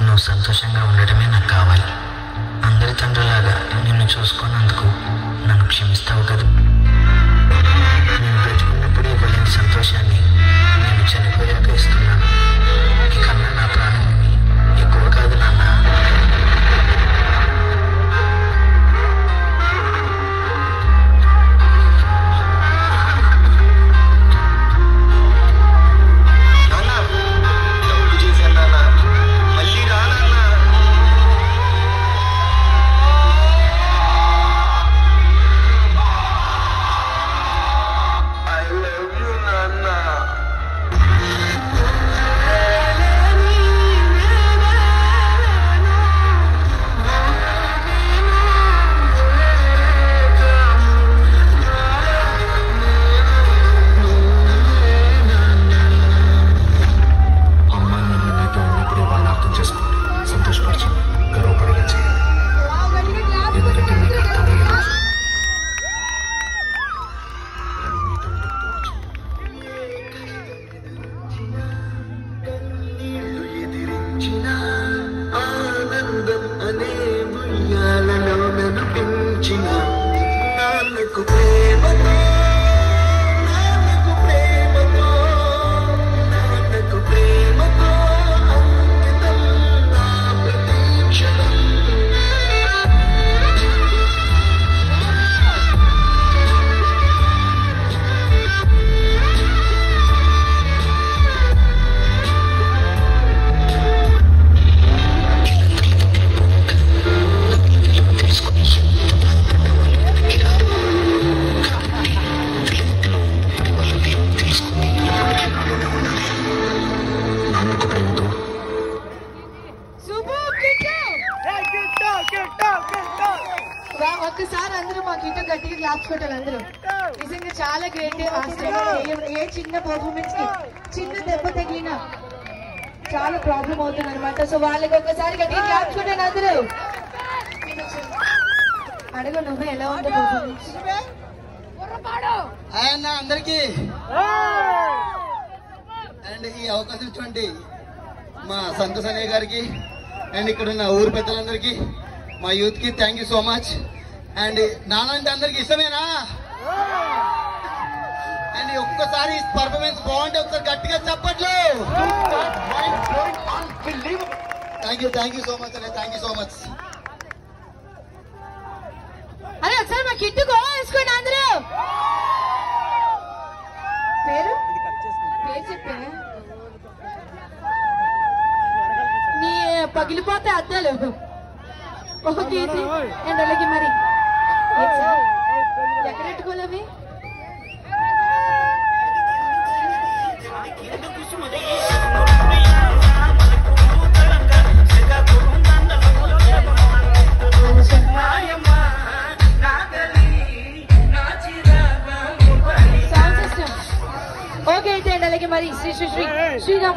నువ్వు సంతోషంగా ఉండటమే నాకు కావాలి. అందరి తండ్రిలాగా నిన్ను చూసుకున్నందుకు నన్ను క్షమిస్తావు కదా. నేను బ్రతుకున్నప్పుడు ఇవ్వలేని సంతోషాన్ని నేను చనిపోయాక ఇస్తున్నాను. నీకన్నా నా ప్రాణం ఎక్కువ కాదు నాన్న. ఒక్కసారి అందరూ మా కిట్టు గట్టిగా క్లాప్స్ కొట్టాలి. అందరూ నిజంగా చాలా గ్రేట్. ఏ చిన్న పర్ఫార్మెన్స్ కి చిన్న దెబ్బ తగిలినా చాలా ప్రాబ్లం అవుతుంది అనమాట. సో వాళ్ళకి ఒక్కసారి గట్టిగా క్లాప్స్ కొట్టాలి అందరూ. అడుగు నువ్వు ఎలా ఉంది పర్ఫార్మెన్స్? అందరికి అండ్ ఈ అవకాశం ఇచ్చినటువంటి మా సంతోష్ అన్నయ్య గారికి అండ్ ఇక్కడ ఉన్న ఊరు పెద్దలందరికీ మా యూత్ కి thank you so much. And నాన్న అంటే అందరికి ఇష్టమేనా? అండ్ ఒక్కసారి పర్ఫార్మెన్స్ బాగుంటే ఒకసారి గట్టిగా చెప్పట్లు. థ్యాంక్ యూ సో మచ్ అన్నయ్య, థ్యాంక్ యూ సో మచ్. అదే ఒకసారి మా కిట్టు గోవా వేసుకోండి అందరూ. పేరు చెప్పే నీ పగిలిపోతే అద్దాలు. ఓకే అండ్ అలాగే మరి ఎక్కడెట్టుకోలేవి? సౌండ్ సిస్టమ్ ఓకే అయితే అండ్ అలాగే మరి శ్రీ శ్రీ శ్రీ శ్రీరామ